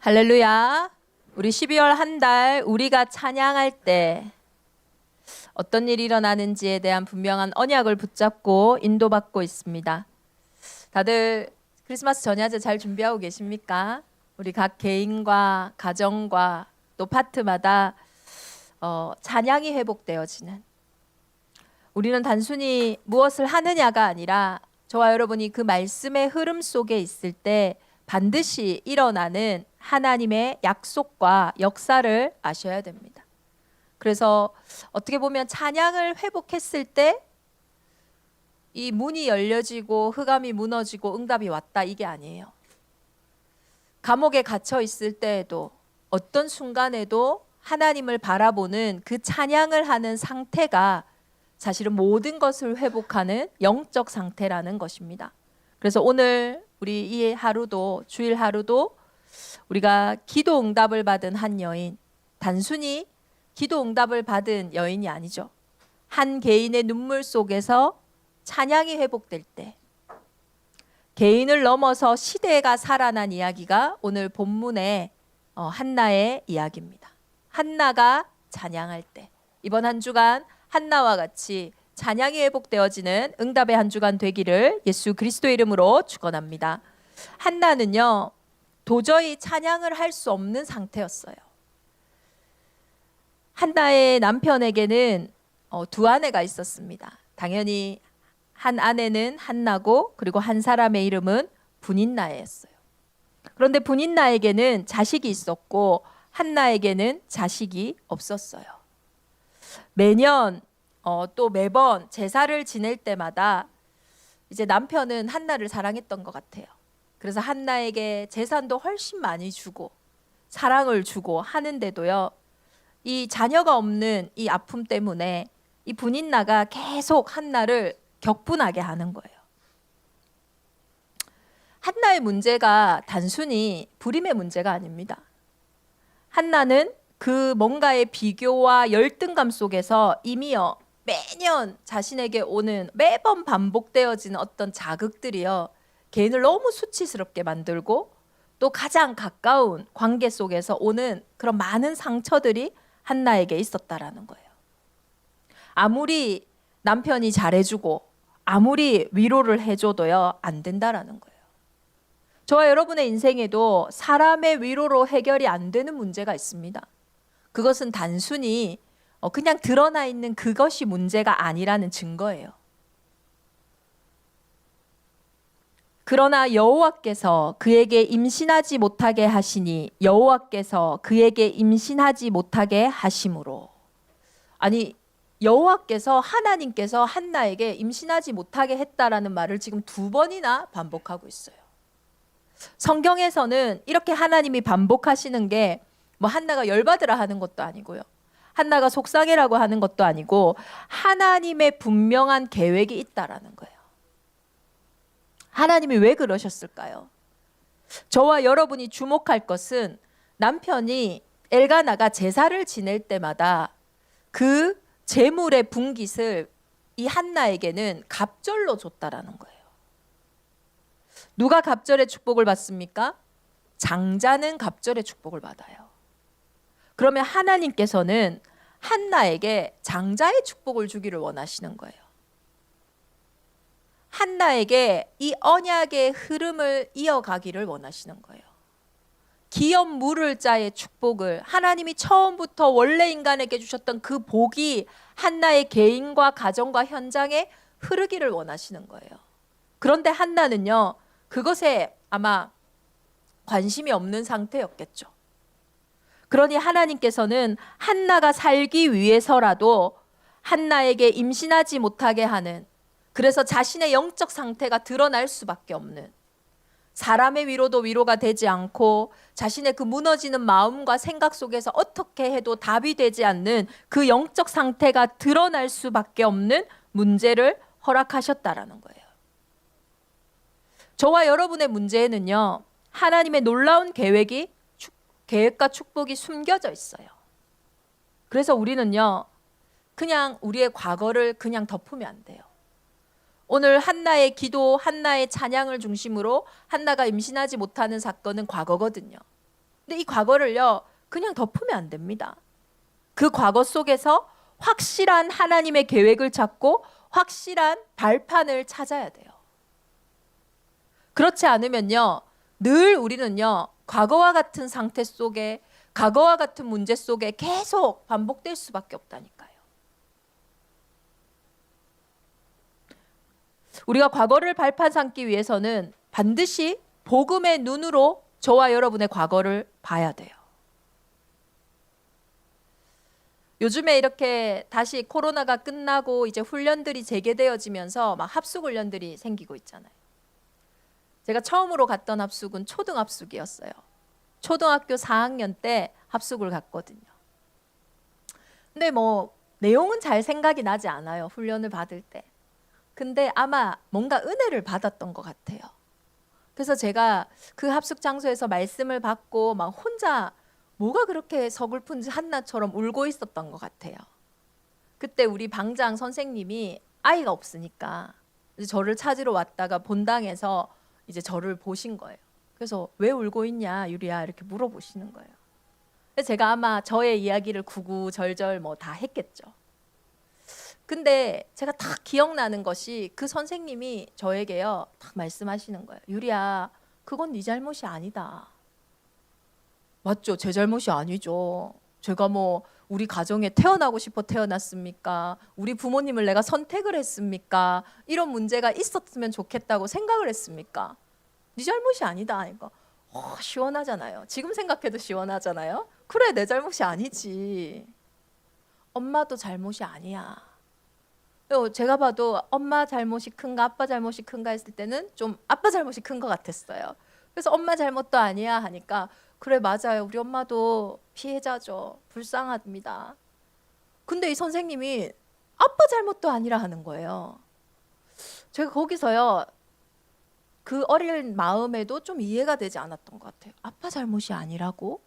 할렐루야. 우리 12월 한 달 우리가 찬양할 때 어떤 일이 일어나는지에 대한 분명한 언약을 붙잡고 인도받고 있습니다. 다들 크리스마스 전야제 잘 준비하고 계십니까? 우리 각 개인과 가정과 또 파트마다 찬양이 회복되어지는, 우리는 단순히 무엇을 하느냐가 아니라 저와 여러분이 그 말씀의 흐름 속에 있을 때 반드시 일어나는 하나님의 약속과 역사를 아셔야 됩니다. 그래서 어떻게 보면 찬양을 회복했을 때 이 문이 열려지고 흑암이 무너지고 응답이 왔다, 이게 아니에요. 감옥에 갇혀 있을 때에도 어떤 순간에도 하나님을 바라보는 그 찬양을 하는 상태가 사실은 모든 것을 회복하는 영적 상태라는 것입니다. 그래서 오늘 우리 이 하루도, 주일 하루도 우리가 기도 응답을 받은 한 여인, 단순히 기도 응답을 받은 여인이 아니죠. 한 개인의 눈물 속에서 찬양이 회복될 때 개인을 넘어서 시대가 살아난 이야기가 오늘 본문의 한나의 이야기입니다. 한나가 찬양할 때, 이번 한 주간 한나와 같이 찬양이 회복되어지는 응답의 한 주간 되기를 예수 그리스도의 이름으로 축원합니다. 한나는요, 도저히 찬양을 할 수 없는 상태였어요. 한나의 남편에게는 두 아내가 있었습니다. 당연히 한 아내는 한나고, 그리고 한 사람의 이름은 분인나였어요. 그런데 분인나에게는 자식이 있었고 한나에게는 자식이 없었어요. 매년 또 매번 제사를 지낼 때마다 이제 남편은 한나를 사랑했던 것 같아요. 그래서 한나에게 재산도 훨씬 많이 주고 사랑을 주고 하는데도요, 이 자녀가 없는 이 아픔 때문에 이 분인나가 계속 한나를 격분하게 하는 거예요. 한나의 문제가 단순히 불임의 문제가 아닙니다. 한나는 그 뭔가의 비교와 열등감 속에서 이미요, 매년 자신에게 오는, 매번 반복되어지는 어떤 자극들이요, 개인을 너무 수치스럽게 만들고 또 가장 가까운 관계 속에서 오는 그런 많은 상처들이 한나에게 있었다라는 거예요. 아무리 남편이 잘해주고 아무리 위로를 해줘도요, 안 된다라는 거예요. 저와 여러분의 인생에도 사람의 위로로 해결이 안 되는 문제가 있습니다. 그것은 단순히 그냥 드러나 있는 그것이 문제가 아니라는 증거예요. 그러나 여호와께서 그에게 임신하지 못하게 하시니 여호와께서 그에게 임신하지 못하게 하심으로. 아니, 여호와께서, 하나님께서 한나에게 임신하지 못하게 했다라는 말을 지금 두 번이나 반복하고 있어요. 성경에서는 이렇게 하나님이 반복하시는 게 뭐 한나가 열받으라 하는 것도 아니고요, 한나가 속상해라고 하는 것도 아니고 하나님의 분명한 계획이 있다라는 거예요. 하나님이 왜 그러셨을까요? 저와 여러분이 주목할 것은 남편이 엘가나가 제사를 지낼 때마다 그 제물의 분깃을 이 한나에게는 갑절로 줬다라는 거예요. 누가 갑절의 축복을 받습니까? 장자는 갑절의 축복을 받아요. 그러면 하나님께서는 한나에게 장자의 축복을 주기를 원하시는 거예요. 한나에게 이 언약의 흐름을 이어가기를 원하시는 거예요. 기업 물을 자의 축복을, 하나님이 처음부터 원래 인간에게 주셨던 그 복이 한나의 개인과 가정과 현장에 흐르기를 원하시는 거예요. 그런데 한나는요, 그것에 아마 관심이 없는 상태였겠죠. 그러니 하나님께서는 한나가 살기 위해서라도 한나에게 임신하지 못하게 하는, 그래서 자신의 영적 상태가 드러날 수밖에 없는, 사람의 위로도 위로가 되지 않고 자신의 그 무너지는 마음과 생각 속에서 어떻게 해도 답이 되지 않는 그 영적 상태가 드러날 수밖에 없는 문제를 허락하셨다라는 거예요. 저와 여러분의 문제에는요, 하나님의 놀라운 계획과 축복이 숨겨져 있어요. 그래서 우리는요, 그냥 우리의 과거를 그냥 덮으면 안 돼요. 오늘 한나의 기도, 한나의 찬양을 중심으로 한나가 임신하지 못하는 사건은 과거거든요. 근데 이 과거를요, 그냥 덮으면 안 됩니다. 그 과거 속에서 확실한 하나님의 계획을 찾고 확실한 발판을 찾아야 돼요. 그렇지 않으면요, 늘 우리는요, 과거와 같은 상태 속에, 과거와 같은 문제 속에 계속 반복될 수밖에 없다니까요. 우리가 과거를 발판 삼기 위해서는 반드시 복음의 눈으로 저와 여러분의 과거를 봐야 돼요. 요즘에 이렇게 다시 코로나가 끝나고 이제 훈련들이 재개되어지면서 막 합숙 훈련들이 생기고 있잖아요. 제가 처음으로 갔던 합숙은 초등합숙이었어요. 초등학교 4학년 때 합숙을 갔거든요. 근데 뭐 내용은 잘 생각이 나지 않아요. 훈련을 받을 때. 근데 아마 뭔가 은혜를 받았던 것 같아요. 그래서 제가 그 합숙 장소에서 말씀을 받고 막 혼자 뭐가 그렇게 서글픈지 한나처럼 울고 있었던 것 같아요. 그때 우리 방장 선생님이 아이가 없으니까 이제 저를 찾으러 왔다가 본당에서 이제 저를 보신 거예요. 그래서 왜 울고 있냐 유리야 이렇게 물어보시는 거예요. 그래서 제가 아마 저의 이야기를 구구절절 뭐 다 했겠죠. 근데 제가 딱 기억나는 것이 그 선생님이 저에게요 딱 말씀하시는 거예요. 유리야, 그건 네 잘못이 아니다. 맞죠? 제 잘못이 아니죠. 제가 뭐 우리 가정에 태어나고 싶어 태어났습니까? 우리 부모님을 내가 선택을 했습니까? 이런 문제가 있었으면 좋겠다고 생각을 했습니까? 네 잘못이 아니다. 이거 시원하잖아요. 지금 생각해도 시원하잖아요. 그래, 내 잘못이 아니지. 엄마도 잘못이 아니야. 제가 봐도 엄마 잘못이 큰가 아빠 잘못이 큰가 했을 때는 좀 아빠 잘못이 큰 것 같았어요. 그래서 엄마 잘못도 아니야 하니까 그래 맞아요. 우리 엄마도 피해자죠. 불쌍합니다. 근데 이 선생님이 아빠 잘못도 아니라 하는 거예요. 제가 거기서요 그 어린 마음에도 좀 이해가 되지 않았던 것 같아요. 아빠 잘못이 아니라고?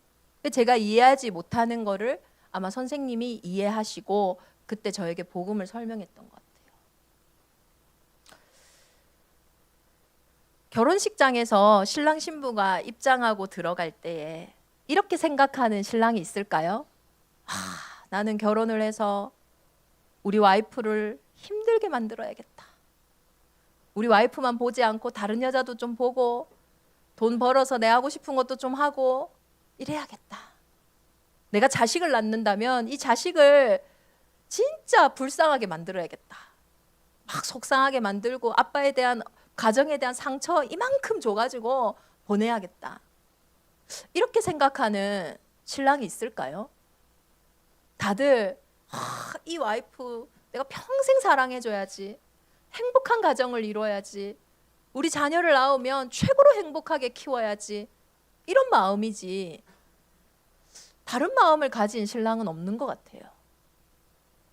제가 이해하지 못하는 거를 아마 선생님이 이해하시고 그때 저에게 복음을 설명했던 것 같아요. 결혼식장에서 신랑 신부가 입장하고 들어갈 때에 이렇게 생각하는 신랑이 있을까요? 나는 결혼을 해서 우리 와이프를 힘들게 만들어야겠다. 우리 와이프만 보지 않고 다른 여자도 좀 보고 돈 벌어서 내 하고 싶은 것도 좀 하고 이래야겠다. 내가 자식을 낳는다면 이 자식을 진짜 불쌍하게 만들어야겠다. 막 속상하게 만들고 아빠에 대한 가정에 대한 상처 이만큼 줘가지고 보내야겠다. 이렇게 생각하는 신랑이 있을까요? 다들 이 와이프 내가 평생 사랑해줘야지. 행복한 가정을 이뤄야지. 우리 자녀를 낳으면 최고로 행복하게 키워야지. 이런 마음이지. 다른 마음을 가진 신랑은 없는 것 같아요.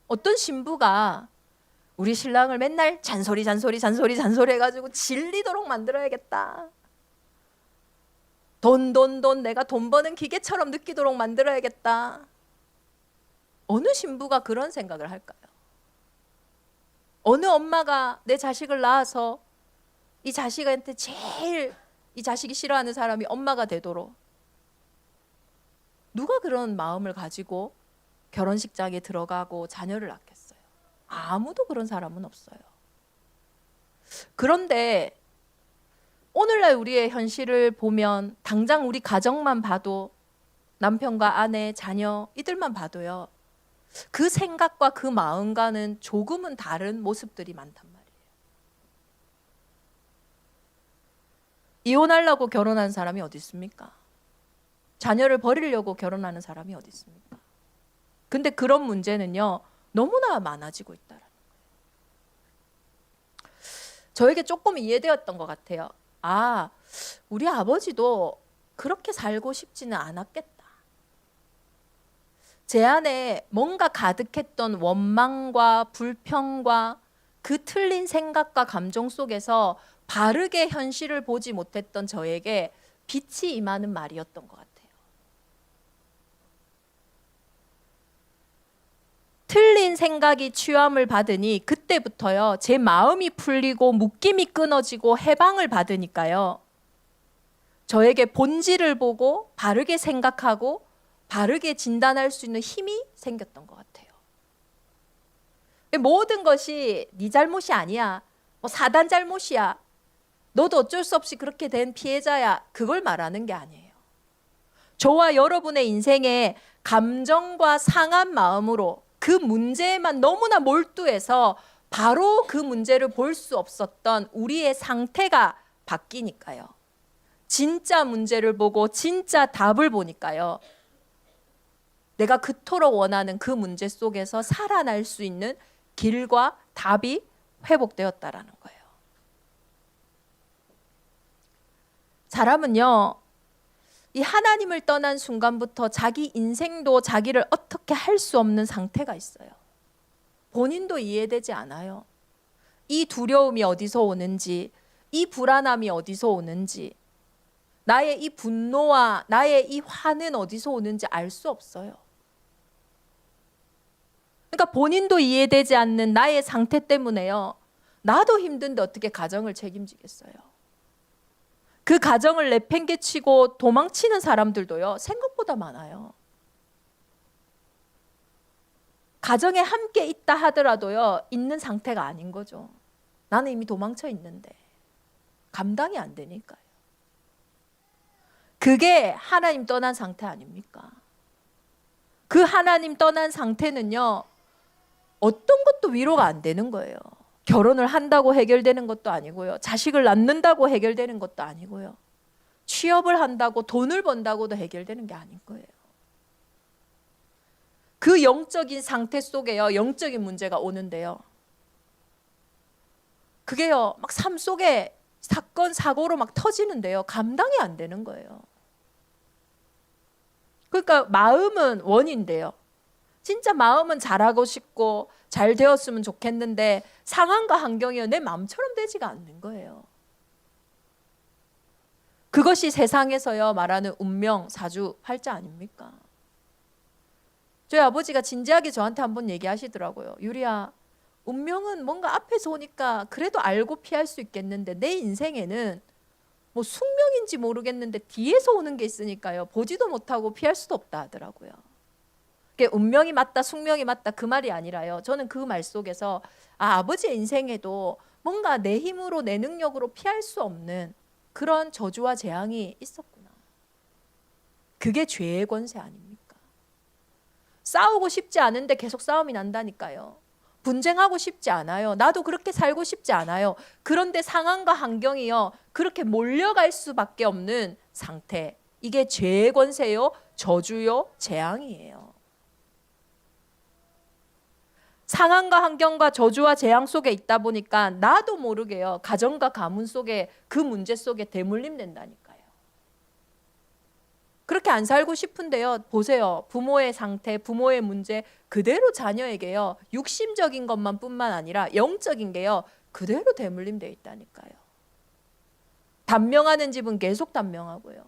어떤 신부가 우리 신랑을 맨날 잔소리 해가지고 질리도록 만들어야겠다. 돈 내가 돈 버는 기계처럼 느끼도록 만들어야겠다. 어느 신부가 그런 생각을 할까요? 어느 엄마가 내 자식을 낳아서 이 자식한테 제일 이 자식이 싫어하는 사람이 엄마가 되도록 누가 그런 마음을 가지고 결혼식장에 들어가고 자녀를 낳겠어요? 아무도 그런 사람은 없어요. 그런데 오늘날 우리의 현실을 보면 당장 우리 가정만 봐도 남편과 아내, 자녀 이들만 봐도요. 그 생각과 그 마음과는 조금은 다른 모습들이 많단 말이에요. 이혼하려고 결혼한 사람이 어디 있습니까? 자녀를 버리려고 결혼하는 사람이 어디 있습니까? 근데 그런 문제는요. 너무나 많아지고 있다라는 거예요. 저에게 조금 이해되었던 것 같아요. 우리 아버지도 그렇게 살고 싶지는 않았겠다. 제 안에 뭔가 가득했던 원망과 불평과 그 틀린 생각과 감정 속에서 바르게 현실을 보지 못했던 저에게 빛이 임하는 말이었던 것 같아요. 틀린 생각이 취함을 받으니 그때부터요 제 마음이 풀리고 묶임이 끊어지고 해방을 받으니까요 저에게 본질을 보고 바르게 생각하고 바르게 진단할 수 있는 힘이 생겼던 것 같아요. 모든 것이 네 잘못이 아니야, 뭐 사단 잘못이야, 너도 어쩔 수 없이 그렇게 된 피해자야, 그걸 말하는 게 아니에요. 저와 여러분의 인생에 감정과 상한 마음으로 그 문제에만 너무나 몰두해서 바로 그 문제를 볼 수 없었던 우리의 상태가 바뀌니까요. 진짜 문제를 보고 진짜 답을 보니까요. 내가 그토록 원하는 그 문제 속에서 살아날 수 있는 길과 답이 회복되었다라는 거예요. 사람은요, 이 하나님을 떠난 순간부터 자기 인생도 자기를 어떻게 할 수 없는 상태가 있어요. 본인도 이해되지 않아요. 이 두려움이 어디서 오는지, 이 불안함이 어디서 오는지, 나의 이 분노와 나의 이 화는 어디서 오는지 알 수 없어요. 그러니까 본인도 이해되지 않는 나의 상태 때문에요, 나도 힘든데 어떻게 가정을 책임지겠어요. 그 가정을 내팽개치고 도망치는 사람들도요, 생각보다 많아요. 가정에 함께 있다 하더라도요, 있는 상태가 아닌 거죠. 나는 이미 도망쳐 있는데 감당이 안 되니까요. 그게 하나님 떠난 상태 아닙니까? 그 하나님 떠난 상태는요, 어떤 것도 위로가 안 되는 거예요. 결혼을 한다고 해결되는 것도 아니고요, 자식을 낳는다고 해결되는 것도 아니고요, 취업을 한다고 돈을 번다고도 해결되는 게 아닌 거예요. 그 영적인 상태 속에요, 영적인 문제가 오는데요, 그게요, 막 삶 속에 사건 사고로 막 터지는데요, 감당이 안 되는 거예요. 그러니까 마음은 원인데요, 진짜 마음은 잘하고 싶고 잘 되었으면 좋겠는데 상황과 환경이 내 마음처럼 되지가 않는 거예요. 그것이 세상에서요 말하는 운명, 사주, 팔자 아닙니까? 저희 아버지가 진지하게 저한테 한번 얘기하시더라고요. 유리야, 운명은 뭔가 앞에서 오니까 그래도 알고 피할 수 있겠는데 내 인생에는 뭐 숙명인지 모르겠는데 뒤에서 오는 게 있으니까요, 보지도 못하고 피할 수도 없다 하더라고요. 운명이 맞다, 숙명이 맞다, 그 말이 아니라요, 저는 그 말 속에서 아버지의 인생에도 뭔가 내 힘으로 내 능력으로 피할 수 없는 그런 저주와 재앙이 있었구나. 그게 죄의 권세 아닙니까? 싸우고 싶지 않은데 계속 싸움이 난다니까요. 분쟁하고 싶지 않아요. 나도 그렇게 살고 싶지 않아요. 그런데 상황과 환경이요, 그렇게 몰려갈 수밖에 없는 상태. 이게 죄의 권세요, 저주요, 재앙이에요. 상황과 환경과 저주와 재앙 속에 있다 보니까 나도 모르게요, 가정과 가문 속에 그 문제 속에 대물림 된다니까요. 그렇게 안 살고 싶은데요, 보세요, 부모의 상태, 부모의 문제 그대로 자녀에게요, 육심적인 것만 뿐만 아니라 영적인 게요 그대로 대물림 돼 있다니까요. 단명하는 집은 계속 단명하고요,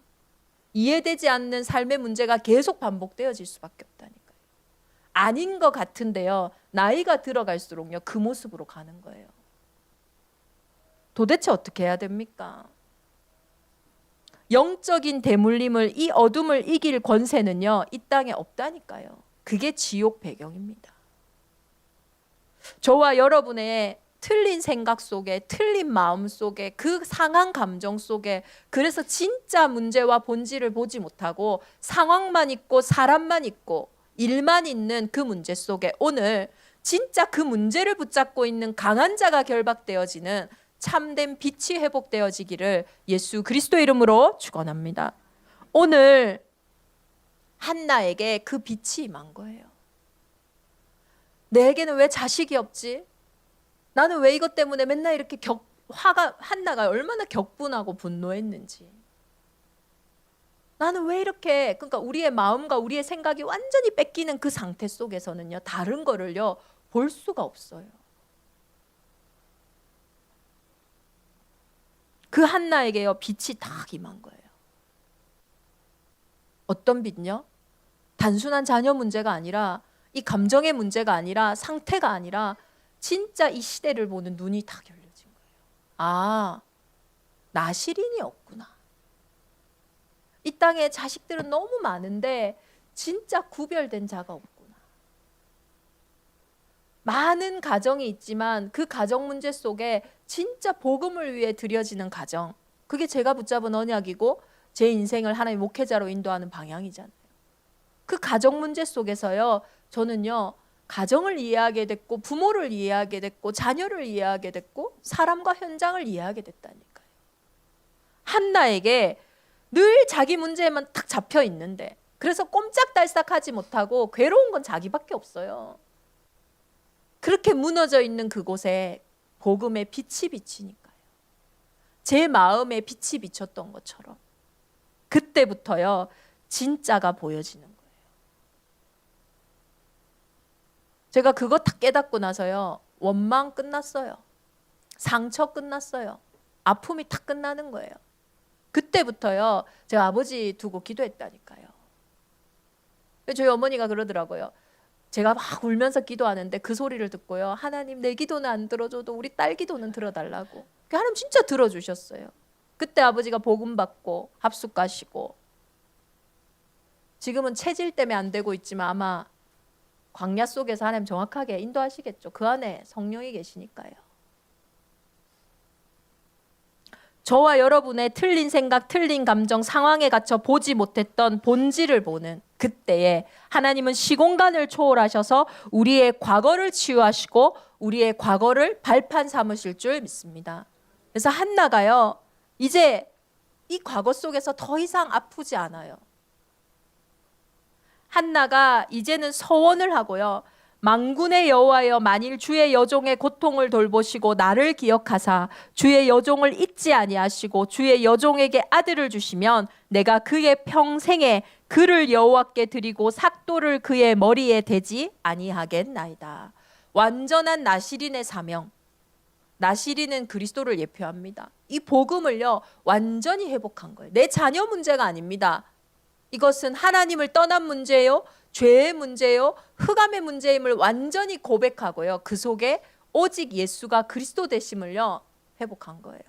이해되지 않는 삶의 문제가 계속 반복되어질 수밖에 없다니까요. 아닌 것 같은데요, 나이가 들어갈수록요 그 모습으로 가는 거예요. 도대체 어떻게 해야 됩니까? 영적인 대물림을, 이 어둠을 이길 권세는요 이 땅에 없다니까요. 그게 지옥 배경입니다. 저와 여러분의 틀린 생각 속에, 틀린 마음 속에, 그 상한 감정 속에, 그래서 진짜 문제와 본질을 보지 못하고 상황만 있고 사람만 있고 일만 있는 그 문제 속에 오늘 진짜 그 문제를 붙잡고 있는 강한 자가 결박되어지는 참된 빛이 회복되어지기를 예수 그리스도의 이름으로 축원합니다. 오늘 한나에게 그 빛이 임한 거예요. 내게는 왜 자식이 없지? 나는 왜 이것 때문에 맨날 이렇게 화가, 한나가 얼마나 격분하고 분노했는지. 나는 왜 이렇게, 그러니까 우리의 마음과 우리의 생각이 완전히 뺏기는 그 상태 속에서는요, 다른 거를요 볼 수가 없어요. 그 한나에게요 빛이 딱 임한 거예요. 어떤 빛요? 단순한 자녀 문제가 아니라, 이 감정의 문제가 아니라, 상태가 아니라 진짜 이 시대를 보는 눈이 딱 열려진 거예요. 아, 나시린이 없구나. 이 땅에 자식들은 너무 많은데 진짜 구별된 자가 없구나. 많은 가정이 있지만 그 가정 문제 속에 진짜 복음을 위해 드려지는 가정, 그게 제가 붙잡은 언약이고 제 인생을 하나님의 목회자로 인도하는 방향이잖아요. 그 가정 문제 속에서요, 저는요, 가정을 이해하게 됐고 부모를 이해하게 됐고 자녀를 이해하게 됐고 사람과 현장을 이해하게 됐다니까요. 한나에게 늘 자기 문제에만 탁 잡혀 있는데, 그래서 꼼짝달싹하지 못하고 괴로운 건 자기밖에 없어요. 그렇게 무너져 있는 그곳에 복음의 빛이 비치니까요. 제 마음에 빛이 비쳤던 것처럼 그때부터요, 진짜가 보여지는 거예요. 제가 그거 다 깨닫고 나서요, 원망 끝났어요. 상처 끝났어요. 아픔이 다 끝나는 거예요. 그때부터요, 제가 아버지 두고 기도했다니까요. 저희 어머니가 그러더라고요. 제가 막 울면서 기도하는데 그 소리를 듣고요, 하나님 내 기도는 안 들어줘도 우리 딸 기도는 들어달라고. 하나님 진짜 들어주셨어요. 그때 아버지가 복음 받고 합숙 가시고, 지금은 체질 때문에 안 되고 있지만 아마 광야 속에서 하나님 정확하게 인도하시겠죠. 그 안에 성령이 계시니까요. 저와 여러분의 틀린 생각, 틀린 감정, 상황에 갇혀 보지 못했던 본질을 보는 그때에 하나님은 시공간을 초월하셔서 우리의 과거를 치유하시고 우리의 과거를 발판 삼으실 줄 믿습니다. 그래서 한나가요, 이제 이 과거 속에서 더 이상 아프지 않아요. 한나가 이제는 서원을 하고요, 만군의 여호와여, 만일 주의 여종의 고통을 돌보시고 나를 기억하사 주의 여종을 잊지 아니하시고 주의 여종에게 아들을 주시면 내가 그의 평생에 그를 여호와께 드리고 삭도를 그의 머리에 대지 아니하겠나이다. 완전한 나시린의 사명, 나시린은 그리스도를 예표합니다. 이 복음을요, 완전히 회복한 거예요. 내 자녀 문제가 아닙니다. 이것은 하나님을 떠난 문제예요, 죄의 문제요, 흑암의 문제임을 완전히 고백하고요, 그 속에 오직 예수가 그리스도 되심을요, 회복한 거예요.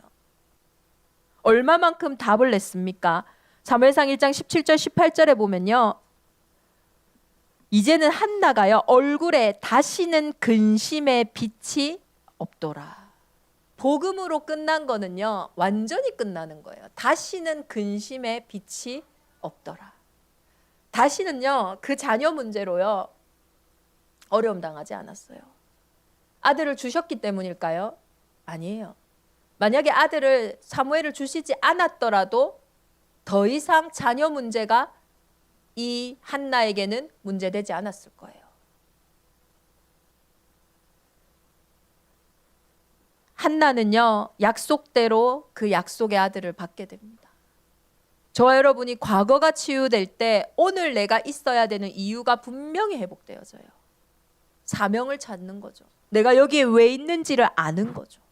얼마만큼 답을 냈습니까? 사무엘상 1장 17절 18절에 보면요, 이제는 한나가요, 얼굴에 다시는 근심의 빛이 없더라. 복음으로 끝난 거는요, 완전히 끝나는 거예요. 다시는 근심의 빛이 없더라. 다시는요, 그 자녀 문제로요, 어려움 당하지 않았어요. 아들을 주셨기 때문일까요? 아니에요. 만약에 아들을, 사무엘을 주시지 않았더라도 더 이상 자녀 문제가 이 한나에게는 문제되지 않았을 거예요. 한나는요, 약속대로 그 약속의 아들을 받게 됩니다. 저와 여러분이 과거가 치유될 때 오늘 내가 있어야 되는 이유가 분명히 회복되어져요. 사명을 찾는 거죠. 내가 여기에 왜 있는지를 아는 거죠.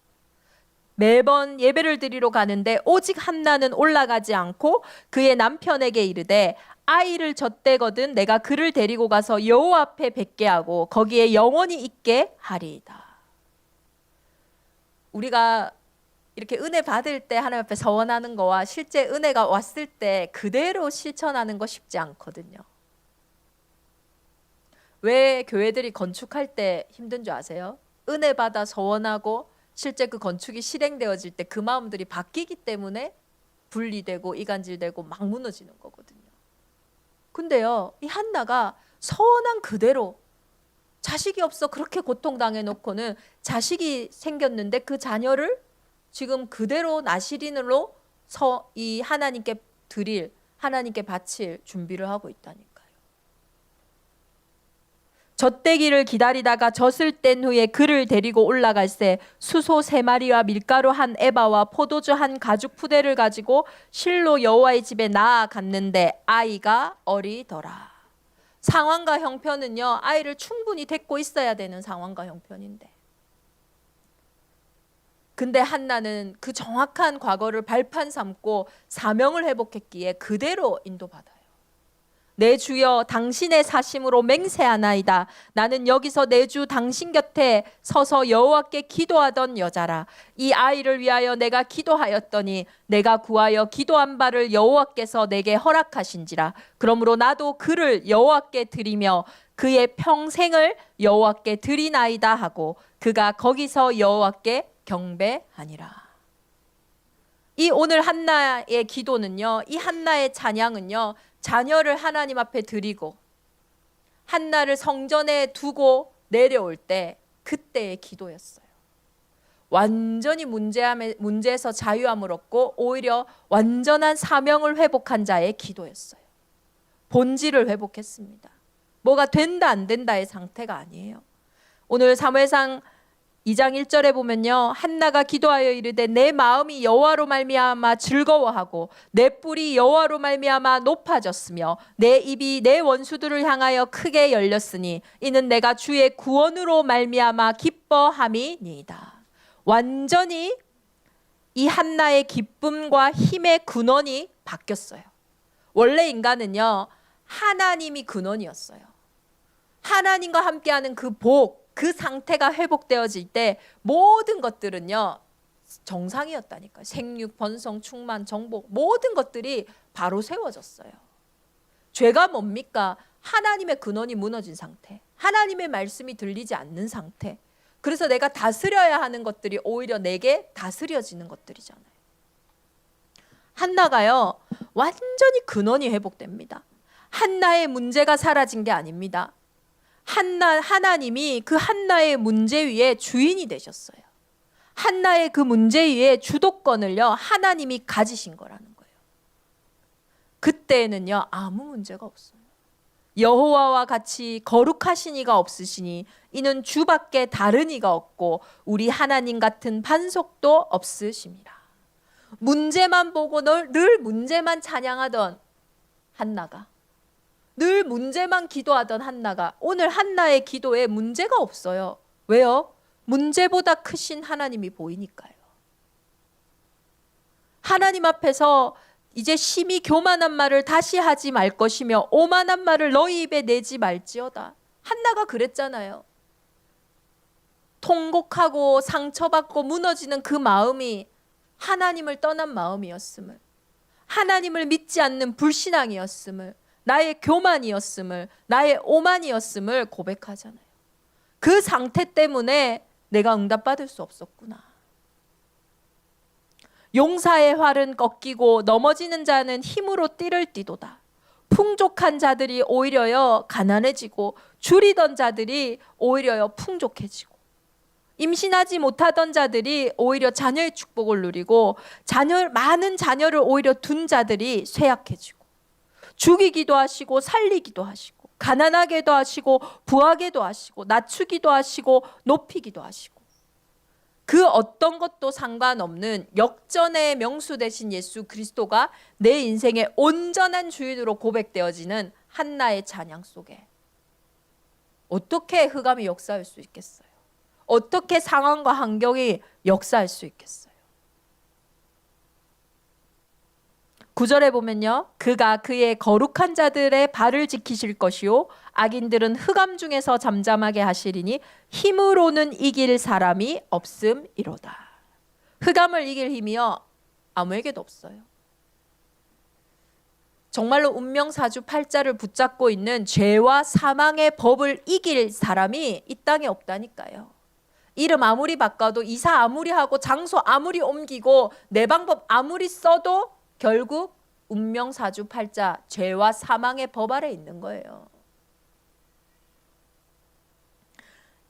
매번 예배를 드리러 가는데 오직 한나는 올라가지 않고 그의 남편에게 이르되 아이를 젖대거든 내가 그를 데리고 가서 여호와 앞에 뵙게 하고 거기에 영원히 있게 하리이다. 우리가 이렇게 은혜 받을 때 하나님 앞에 서원하는 거와 실제 은혜가 왔을 때 그대로 실천하는 거 쉽지 않거든요. 왜 교회들이 건축할 때 힘든 줄 아세요? 은혜 받아 서원하고 실제 그 건축이 실행되어질 때 그 마음들이 바뀌기 때문에 분리되고 이간질되고 막 무너지는 거거든요. 근데요, 이 한나가 서원한 그대로, 자식이 없어 그렇게 고통당해 놓고는 자식이 생겼는데 그 자녀를 지금 그대로 나시린으로 이 하나님께 드릴, 하나님께 바칠 준비를 하고 있다니까요. 젖대기를 기다리다가 젖을 뗀 후에 그를 데리고 올라갈새 수소 3마리와 밀가루 1에바와 포도주 1가죽 푸대를 가지고 실로 여호와의 집에 나아갔는데 아이가 어리더라. 상황과 형편은요, 아이를 충분히 데리고 있어야 되는 상황과 형편인데, 근데 한나는 그 정확한 과거를 발판 삼고 사명을 회복했기에 그대로 인도받아요. 내 주여 당신의 사심으로 맹세하나이다. 나는 여기서 내 주 당신 곁에 서서 여호와께 기도하던 여자라. 이 아이를 위하여 내가 기도하였더니 내가 구하여 기도한 바를 여호와께서 내게 허락하신지라. 그러므로 나도 그를 여호와께 드리며 그의 평생을 여호와께 드리나이다 하고 그가 거기서 여호와께 경배하니라. 이 오늘 한나의 기도는요, 이 한나의 찬양은요, 자녀를 하나님 앞에 드리고 한나를 성전에 두고 내려올 때 그때의 기도였어요. 완전히 문제에서 자유함을 얻고 오히려 완전한 사명을 회복한 자의 기도였어요. 본질을 회복했습니다. 뭐가 된다 안 된다의 상태가 아니에요. 오늘 사무엘상 2장 1절에 보면요, 한나가 기도하여 이르되 내 마음이 여호와로 말미암아 즐거워하고 내 뿔이 여호와로 말미암아 높아졌으며 내 입이 내 원수들을 향하여 크게 열렸으니 이는 내가 주의 구원으로 말미암아 기뻐함이니이다. 완전히 이 한나의 기쁨과 힘의 근원이 바뀌었어요. 원래 인간은요, 하나님이 근원이었어요. 하나님과 함께하는 그 복, 그 상태가 회복되어질 때 모든 것들은요 정상이었다니까요. 생육, 번성, 충만, 정복 모든 것들이 바로 세워졌어요. 죄가 뭡니까? 하나님의 근원이 무너진 상태, 하나님의 말씀이 들리지 않는 상태. 그래서 내가 다스려야 하는 것들이 오히려 내게 다스려지는 것들이잖아요. 한나가요 완전히 근원이 회복됩니다. 한나의 문제가 사라진 게 아닙니다. 하나님이 그 한나의 문제 위에 주인이 되셨어요. 한나의 그 문제 위에 주도권을요 하나님이 가지신 거라는 거예요. 그때에는요 아무 문제가 없어요. 여호와와 같이 거룩하신 이가 없으시니 이는 주밖에 다른 이가 없고 우리 하나님 같은 반석도 없으심이라. 문제만 보고 늘 문제만 찬양하던 한나가, 늘 문제만 기도하던 한나가 오늘 한나의 기도에 문제가 없어요. 왜요? 문제보다 크신 하나님이 보이니까요. 하나님 앞에서 이제 심히 교만한 말을 다시 하지 말 것이며 오만한 말을 너희 입에 내지 말지어다. 한나가 그랬잖아요. 통곡하고 상처받고 무너지는 그 마음이 하나님을 떠난 마음이었음을, 하나님을 믿지 않는 불신앙이었음을, 나의 교만이었음을, 나의 오만이었음을 고백하잖아요. 그 상태 때문에 내가 응답받을 수 없었구나. 용사의 활은 꺾이고 넘어지는 자는 힘으로 띠를 띠도다. 풍족한 자들이 오히려요 가난해지고 줄이던 자들이 오히려요 풍족해지고 임신하지 못하던 자들이 오히려 자녀의 축복을 누리고 많은 자녀를 오히려 둔 자들이 쇠약해지고 죽이기도 하시고 살리기도 하시고 가난하게도 하시고 부하게도 하시고 낮추기도 하시고 높이기도 하시고 그 어떤 것도 상관없는 역전의 명수 되신 예수 그리스도가 내 인생의 온전한 주인으로 고백되어지는 한나의 찬양 속에 어떻게 흑암이 역사할 수 있겠어요? 어떻게 상황과 환경이 역사할 수 있겠어요? 9절에 보면요, 그가 그의 거룩한 자들의 발을 지키실 것이요 악인들은 흑암 중에서 잠잠하게 하시리니 힘으로는 이길 사람이 없음이로다. 흑암을 이길 힘이요 아무에게도 없어요. 정말로 운명사주 팔자를 붙잡고 있는 죄와 사망의 법을 이길 사람이 이 땅에 없다니까요. 이름 아무리 바꿔도 이사 아무리 하고 장소 아무리 옮기고 내 방법 아무리 써도 결국 운명사주 팔자 죄와 사망의 법 아래 있는 거예요.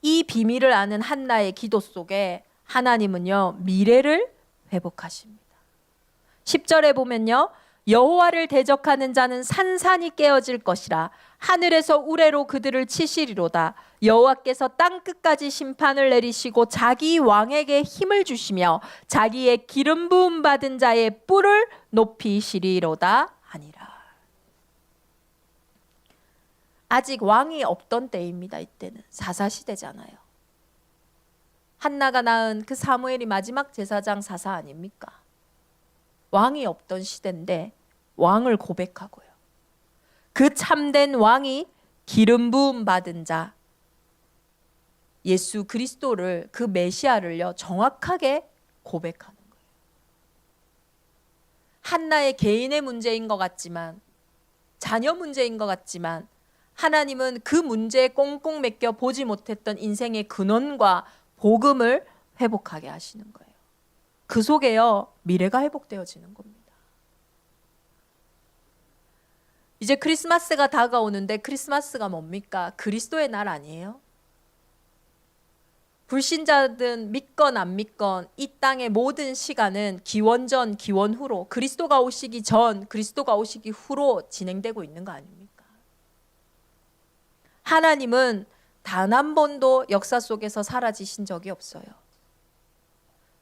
이 비밀을 아는 한나의 기도 속에 하나님은요 미래를 회복하십니다. 10절에 보면요, 여호와를 대적하는 자는 산산이 깨어질 것이라. 하늘에서 우레로 그들을 치시리로다. 여호와께서 땅 끝까지 심판을 내리시고 자기 왕에게 힘을 주시며 자기의 기름 부음 받은 자의 뿔을 높이시리로다 하니라. 아직 왕이 없던 때입니다. 이때는 사사시대잖아요. 한나가 낳은 그 사무엘이 마지막 제사장 사사 아닙니까? 왕이 없던 시대인데 왕을 고백하고요. 그 참된 왕이 기름 부음 받은 자 예수 그리스도를, 그 메시아를요 정확하게 고백하는 거예요. 한나의 개인의 문제인 것 같지만, 자녀 문제인 것 같지만, 하나님은 그 문제에 꽁꽁 맡겨 보지 못했던 인생의 근원과 복음을 회복하게 하시는 거예요. 그 속에요 미래가 회복되어지는 겁니다. 이제 크리스마스가 다가오는데, 크리스마스가 뭡니까? 그리스도의 날 아니에요? 불신자든 믿건 안 믿건 이 땅의 모든 시간은 기원 전 기원 후로, 그리스도가 오시기 전 그리스도가 오시기 후로 진행되고 있는 거 아닙니까? 하나님은 단 한 번도 역사 속에서 사라지신 적이 없어요.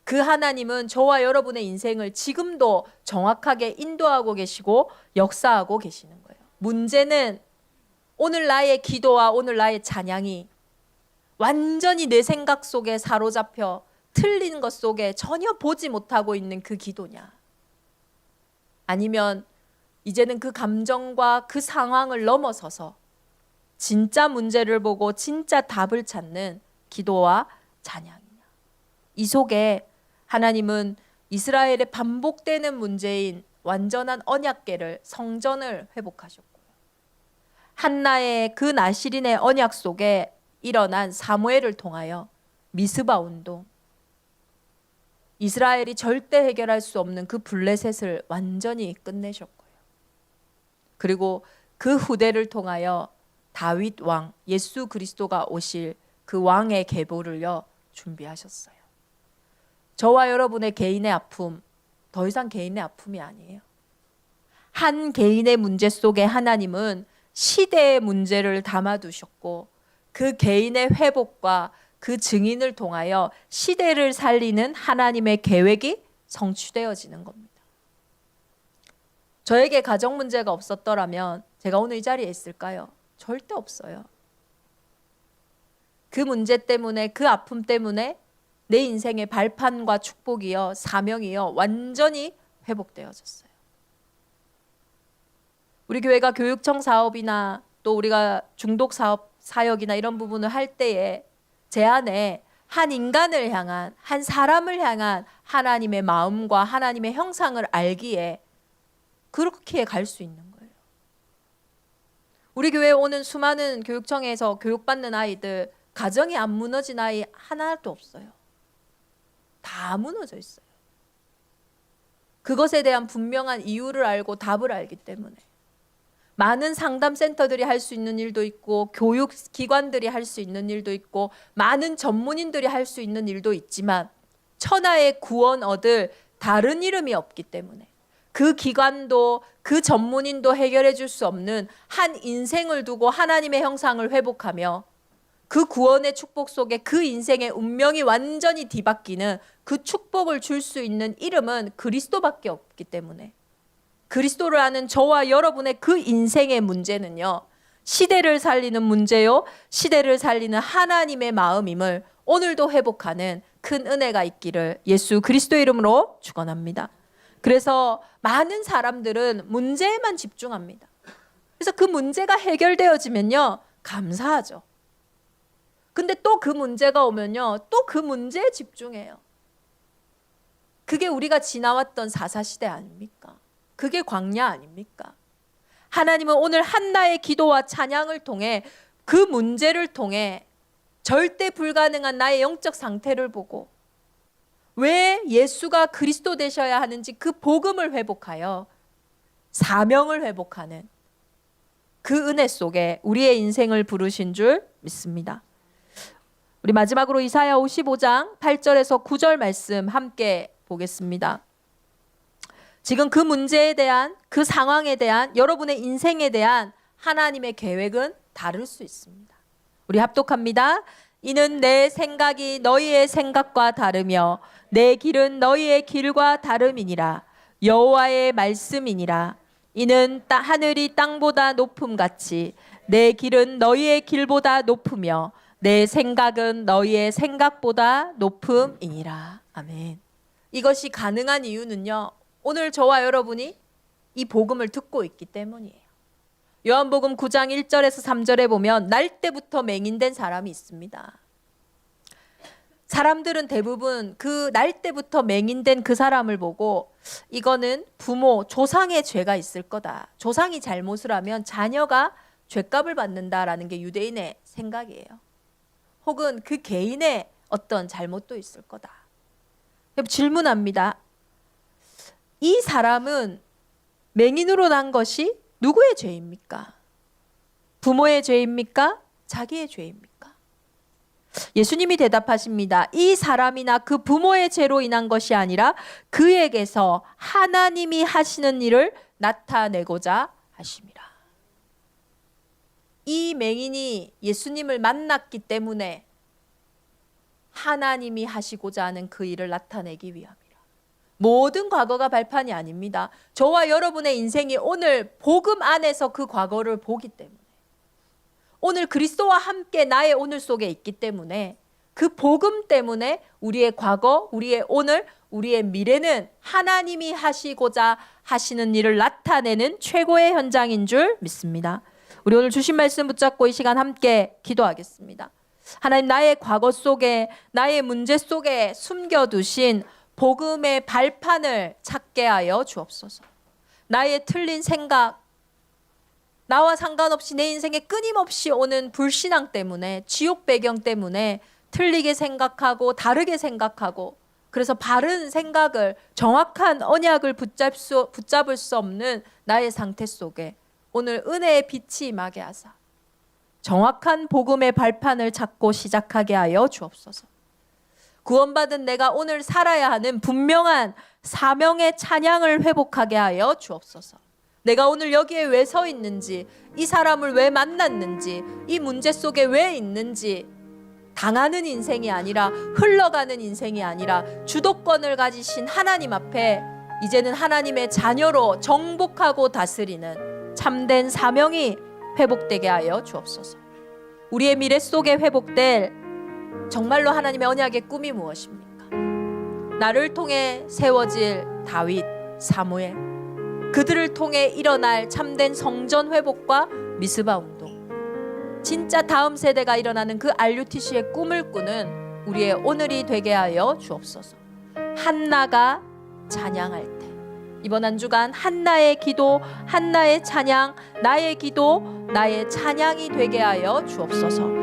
그 하나님은 저와 여러분의 인생을 지금도 정확하게 인도하고 계시고 역사하고 계시는 거예요. 문제는 오늘 나의 기도와 오늘 나의 찬양이 완전히 내 생각 속에 사로잡혀 틀린 것 속에 전혀 보지 못하고 있는 그 기도냐, 아니면 이제는 그 감정과 그 상황을 넘어서서 진짜 문제를 보고 진짜 답을 찾는 기도와 찬양이냐. 이 속에 하나님은 이스라엘의 반복되는 문제인 완전한 언약궤를, 성전을 회복하셨고요. 한나의 그 나실인의 언약 속에 일어난 사무엘을 통하여 미스바 운동, 이스라엘이 절대 해결할 수 없는 그 블레셋을 완전히 끝내셨고요. 그리고 그 후대를 통하여 다윗 왕, 예수 그리스도가 오실 그 왕의 계보를요 준비하셨어요. 저와 여러분의 개인의 아픔, 더 이상 개인의 아픔이 아니에요. 한 개인의 문제 속에 하나님은 시대의 문제를 담아두셨고, 그 개인의 회복과 그 증인을 통하여 시대를 살리는 하나님의 계획이 성취되어지는 겁니다. 저에게 가정 문제가 없었더라면 제가 오늘 이 자리에 있을까요? 절대 없어요. 그 문제 때문에, 그 아픔 때문에 내 인생의 발판과 축복이요, 사명이요 완전히 회복되어졌어요. 우리 교회가 교육청 사업이나 또 우리가 중독 사업 사역이나 이런 부분을 할 때에 제 안에 한 인간을 향한, 한 사람을 향한 하나님의 마음과 하나님의 형상을 알기에 그렇게 갈 수 있는 거예요. 우리 교회에 오는 수많은 교육청에서 교육받는 아이들, 가정이 안 무너진 아이 하나도 없어요. 다 무너져 있어요. 그것에 대한 분명한 이유를 알고 답을 알기 때문에. 많은 상담센터들이 할 수 있는 일도 있고, 교육기관들이 할 수 있는 일도 있고, 많은 전문인들이 할 수 있는 일도 있지만 천하의 구원 얻을 다른 이름이 없기 때문에, 그 기관도 그 전문인도 해결해 줄 수 없는 한 인생을 두고 하나님의 형상을 회복하며 그 구원의 축복 속에 그 인생의 운명이 완전히 뒤바뀌는 그 축복을 줄 수 있는 이름은 그리스도밖에 없기 때문에, 그리스도를 아는 저와 여러분의 그 인생의 문제는요, 시대를 살리는 문제요, 시대를 살리는 하나님의 마음임을 오늘도 회복하는 큰 은혜가 있기를 예수 그리스도의 이름으로 축원합니다. 그래서 많은 사람들은 문제에만 집중합니다. 그래서 그 문제가 해결되어지면요 감사하죠. 근데 또 그 문제가 오면요 또 그 문제에 집중해요. 그게 우리가 지나왔던 사사시대 아닙니까? 그게 광야 아닙니까? 하나님은 오늘 한나의 기도와 찬양을 통해, 그 문제를 통해 절대 불가능한 나의 영적 상태를 보고 왜 예수가 그리스도 되셔야 하는지 그 복음을 회복하여 사명을 회복하는 그 은혜 속에 우리의 인생을 부르신 줄 믿습니다. 우리 마지막으로 이사야 55장 8절에서 9절 말씀 함께 보겠습니다. 지금 그 문제에 대한, 그 상황에 대한, 여러분의 인생에 대한 하나님의 계획은 다를 수 있습니다. 우리 합독합니다. 이는 내 생각이 너희의 생각과 다르며 내 길은 너희의 길과 다름이니라. 여호와의 말씀이니라. 이는 하늘이 땅보다 높음같이 내 길은 너희의 길보다 높으며 내 생각은 너희의 생각보다 높음이니라. 아멘. 이것이 가능한 이유는요, 오늘 저와 여러분이 이 복음을 듣고 있기 때문이에요. 요한복음 9장 1절에서 3절에 보면 날 때부터 맹인된 사람이 있습니다. 사람들은 대부분 그 날 때부터 맹인된 그 사람을 보고 이거는 부모, 조상의 죄가 있을 거다. 조상이 잘못을 하면 자녀가 죄값을 받는다라는 게 유대인의 생각이에요. 혹은 그 개인의 어떤 잘못도 있을 거다. 질문합니다. 이 사람은 맹인으로 난 것이 누구의 죄입니까? 부모의 죄입니까? 자기의 죄입니까? 예수님이 대답하십니다. 이 사람이나 그 부모의 죄로 인한 것이 아니라 그에게서 하나님이 하시는 일을 나타내고자 하심이라. 이 맹인이 예수님을 만났기 때문에 하나님이 하시고자 하는 그 일을 나타내기 위함이라. 모든 과거가 발판이 아닙니다. 저와 여러분의 인생이 오늘 복음 안에서 그 과거를 보기 때문에, 오늘 그리스도와 함께 나의 오늘 속에 있기 때문에, 그 복음 때문에 우리의 과거, 우리의 오늘, 우리의 미래는 하나님이 하시고자 하시는 일을 나타내는 최고의 현장인 줄 믿습니다. 우리 오늘 주신 말씀 붙잡고 이 시간 함께 기도하겠습니다. 하나님, 나의 과거 속에, 나의 문제 속에 숨겨두신 복음의 발판을 찾게 하여 주옵소서. 나의 틀린 생각, 나와 상관없이 내 인생에 끊임없이 오는 불신앙 때문에, 지옥 배경 때문에 틀리게 생각하고 다르게 생각하고, 그래서 바른 생각을, 정확한 언약을 붙잡을 수 없는 나의 상태 속에 오늘 은혜의 빛이 임하게 하사 정확한 복음의 발판을 찾고 시작하게 하여 주옵소서. 구원받은 내가 오늘 살아야 하는 분명한 사명의 찬양을 회복하게 하여 주옵소서. 내가 오늘 여기에 왜 서 있는지, 이 사람을 왜 만났는지, 이 문제 속에 왜 있는지, 당하는 인생이 아니라, 흘러가는 인생이 아니라 주도권을 가지신 하나님 앞에 이제는 하나님의 자녀로 정복하고 다스리는 참된 사명이 회복되게 하여 주옵소서. 우리의 미래 속에 회복될 정말로 하나님의 언약의 꿈이 무엇입니까? 나를 통해 세워질 다윗, 사무엘, 그들을 통해 일어날 참된 성전 회복과 미스바 운동, 진짜 다음 세대가 일어나는 그 RUTC의 꿈을 꾸는 우리의 오늘이 되게 하여 주옵소서. 한나가 찬양할 때, 이번 한 주간 한나의 기도, 한나의 찬양, 나의 기도, 나의 찬양이 되게 하여 주옵소서.